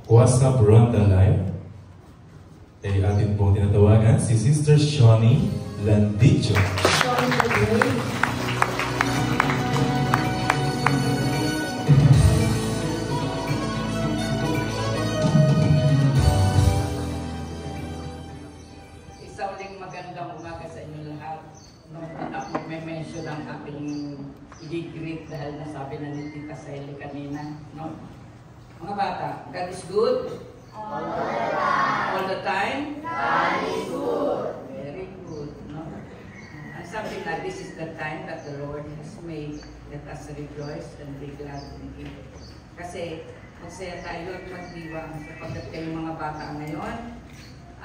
What's Up Ronda Live ay atin pong tinatawagan si Sister Shoni Landicho. Shoni Landicho. Isang uling magandang umaga sa inyo lahat. Nung ako may mention ang aking i-greet dahil nasabi na ni Tita Sally kanina, no? Mga bata, God is good? All the time? God is good. Very good, no? Ang sabi na, this is the time that the Lord has made. Let us rejoice and be glad in it. Kasi, magsaya tayo at magdiwang sapagkat kayong mga bata ngayon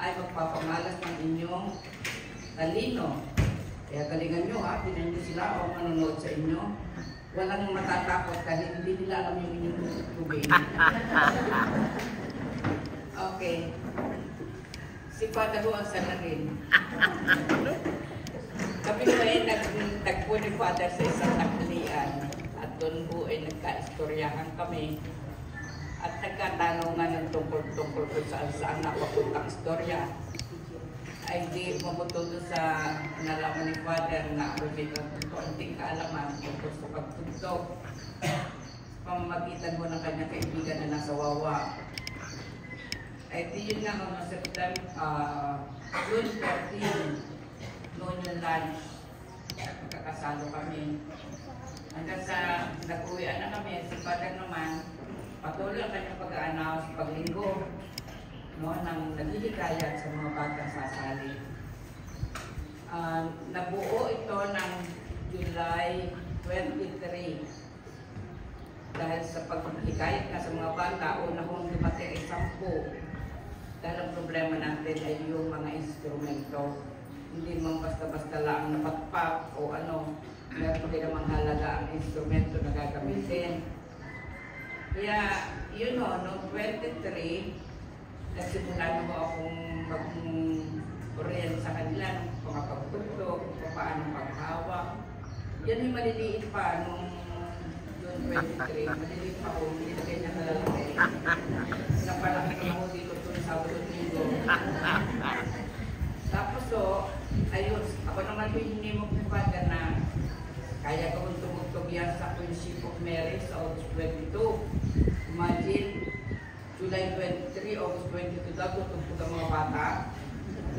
ay magpapamalas ng inyong talino. Kaya galingan nyo ha, tinan nyo sila o manonood sa inyo. Walang matatakot kahit hindi nila alam yung inyong tubig. Okay. Si Father Juan Salarin. Kami po ay nagtagpo ni Father sa isang taklian. At doon po ay nagka-istoryahan kami. At nagkatanungan ng tungkol kung saan napapuntang istorya. Ay di mabuto doon sa nalaman ni Father na ako dito konting kaalaman tungkol sa pagtugtog. Pamamagitan mo ng kanyang kaibigan na nasa Wawa. Ay di yun nga mga September, June 14, noon yung lunch, magkakasalo kami. Hanggang sa nag-uwian na kami, si Father naman, patuloy ang kanyang pag-a-announce paglinggo. No, nang naghihikayat sa mga batang sasali. Nabuo ito ng July 23 dahil sa paghihikayat nga sa mga bata, una kong dumating ay 10 dahil ang problema natin ay yung mga instrumento. Hindi man basta-basta lang napatpak o ano, meron din namang halaga ang instrumento na gagamitin. Kaya, yun o, noong 23, nagsimula mo akong mag-orient sa kanila ng pagpagtugtog, paano paghawak. Yan ay maliliit pa nung June 23. Maliliit pa ako, hindi na ganyan nalalaki. Napalaki ko ako dito sa Sabado at Linggo. Tapos ayun, ako naman hihingi mo kung Father na kaya ko kong tumugtog yan sa Queenship of Mary sa August 22. Imagine, July 23, August 22 daw, tutugtog ang mga bata.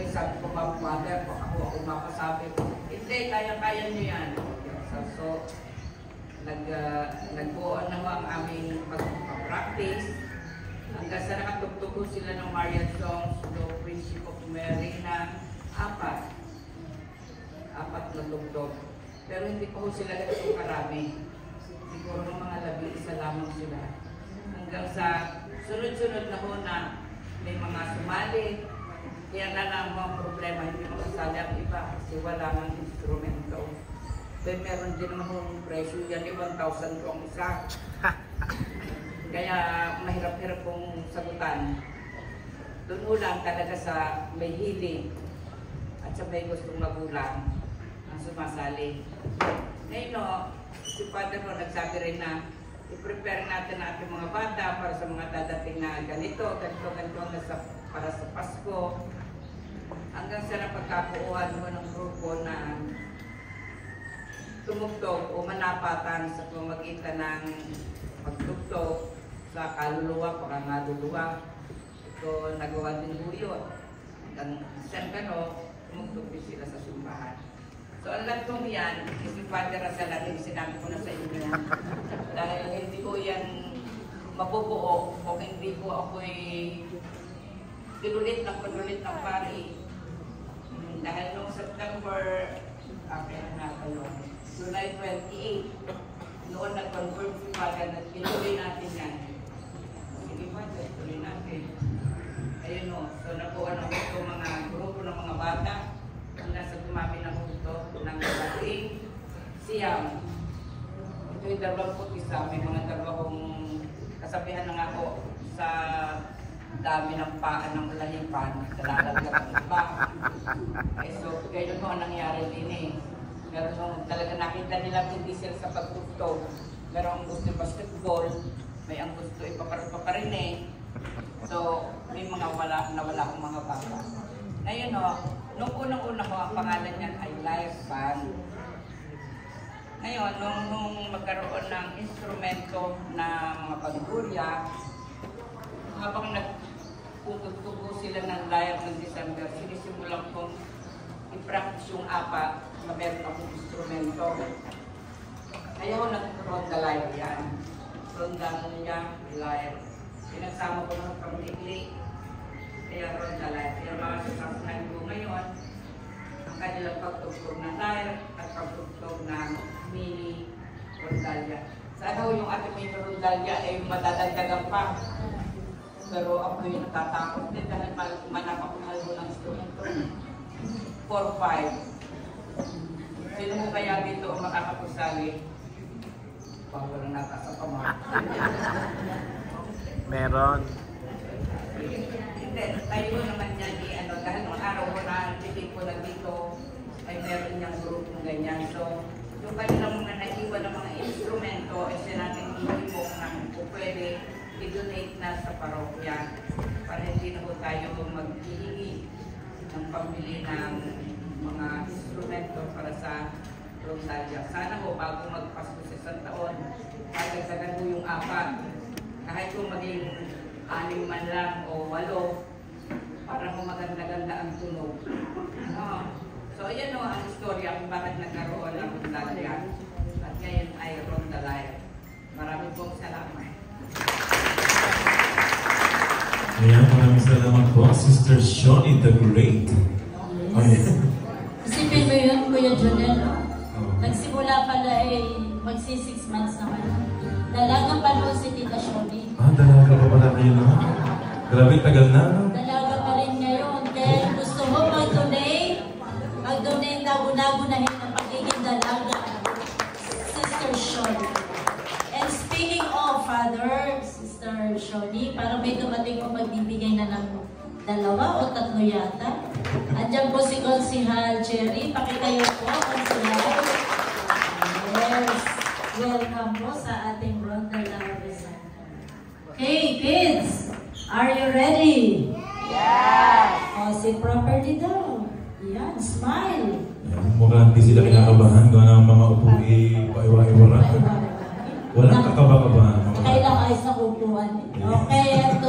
Kaya sabi ko ba, Father, ako mapasabi ko, hindi, kaya-kaya nyo yan. So nagbuo na ang aming pag-practice. Hanggang sa nakatugtog ko sila ng Marian songs, the Queenship of Mary na 4 na tugtog. Pero hindi pa ko sila ganito karami. Siguro ng mga 11 lamang sila. Hanggang sa sunod-sunod na ho na may mga sumali. Kaya na lang mga problema, hindi makasali ang iba kasi wala ng instrumento. Pero meron din naman presyo yan, 1,000 ang isa. Kaya mahirap-hirap pong sagutan. Doon ulang talaga sa may hiling at sa may gustong magulang ang sumasali. Ngayon, si Father mo nagsabi rin na i-prepare natin ang ating mga bata para sa mga dadating na ganito para sa Pasko. Hanggang sa napagkakuuhan mo ng grupo na tumugtog o manapatan sa pamamagitan ng pagtugtog sa kaluluwa, pangangaluluwa. Ito nagawa din buyo. Hanggang isang tumugtog din sila sa simbahan. So ang lagtong yan, si Father Asalarin, sinabi ko na sa inyo. Dahil hindi ko yan mabubuo o hindi ko ako'y pinulit ng pari. Dahil noong September, July 28, noon nag-confirm si Father na pinulit natin yan. Sige Father, pinulit natin. Ayun o, so nakuha na ito mga grupo ng mga bata. Nasa dumami ng huto ng dating siyam. Ito yung 21, may mga 2 kasabihan na nga ako sa dami ng paan ng lahipan, sa lalagyan ng iba. So, ganyan mo ang nangyari din eh. Meron nung talaga nakita nila hindi sila sa pagtugtog. Meron ang gusto basketball, may ang gusto ipaparinig. So, may mga nawala akong mga bata. Ngayon o, nung unang-una ko, ang pangalan niyan ay Life Band. Ngayon, nung magkaroon ng instrumento na mga pandurya, habang nagtutubo sila ng lyre ng December, sinisimulan kong i-practice yung apa na meron akong instrumento. Kaya ako nag-ronda lyre yan. Ronda niya, lyre. Pinagsama ko ng pamikli. Kaya ronda lyre. Kaya mga sasasnan ko ngayon, ang kanilang pagtugtog ng lyre at pagtugtog ng mini rondalya. Sana yung ating mini rondalya ay madadagdagan pa. Pero ako yung natatakot din dahil manapakmahal mo ng instrumento. 4-5. Sino mo kaya dito ang makakapusali? Pag walang natasa pa mga. Meron. Hindi, tayo naman yan dahil nung araw ko na titig ko na dito, ay meron niyang grupong ganyan. So, yung kanilang mga naiwan ng mga instrumento, ay sinating ihimok na kung pwede i-donate na sa parokya para hindi na po tayo maghihingi ng pambili ng mga instrumento para sa Rosalia. Sana po bago magpasko sa isang taon, magdagdagan po yung 4. Kahit kung maging 6 man lang o 8, para po maganda-ganda ang tunog. So ayan o ang istorya kung bakit nagkaroon ng Rosalia. At ngayon ay Ronda Lyre. Maraming pong salamat. Ayan, maraming salamat po, Sister Shoni the Great. Isipin mo yun, Kuya Jonel, no? Nagsimula pala magsi 6 months naman. Dalagang pa noon si Tita Shoni. Dalaga pa pala kayo na. Grabe, tagal na, no? Dalaga pa rin ngayon. Kaya gusto mo mag-donate nagunahin ng pagiging dalaga. Sister Shoni. And speaking of Father, Sister Shoni, parang may dumating po magbibigay na ng 2 o 3 yata. Andiyan po si Consihal Cherry. Pakitayo po, Consihal. Yes. Welcome po sa ating Ronda Lyre Center. Okay, kids. Are you ready? Yes. O, sit properly daw. Yan, smile. Mukhang hindi sila kinakabahan. Gawa ng mga upuwi, paiwa-iwara. Walang kakaba-kabahan. Kailangan ayos na upuan. Okay, at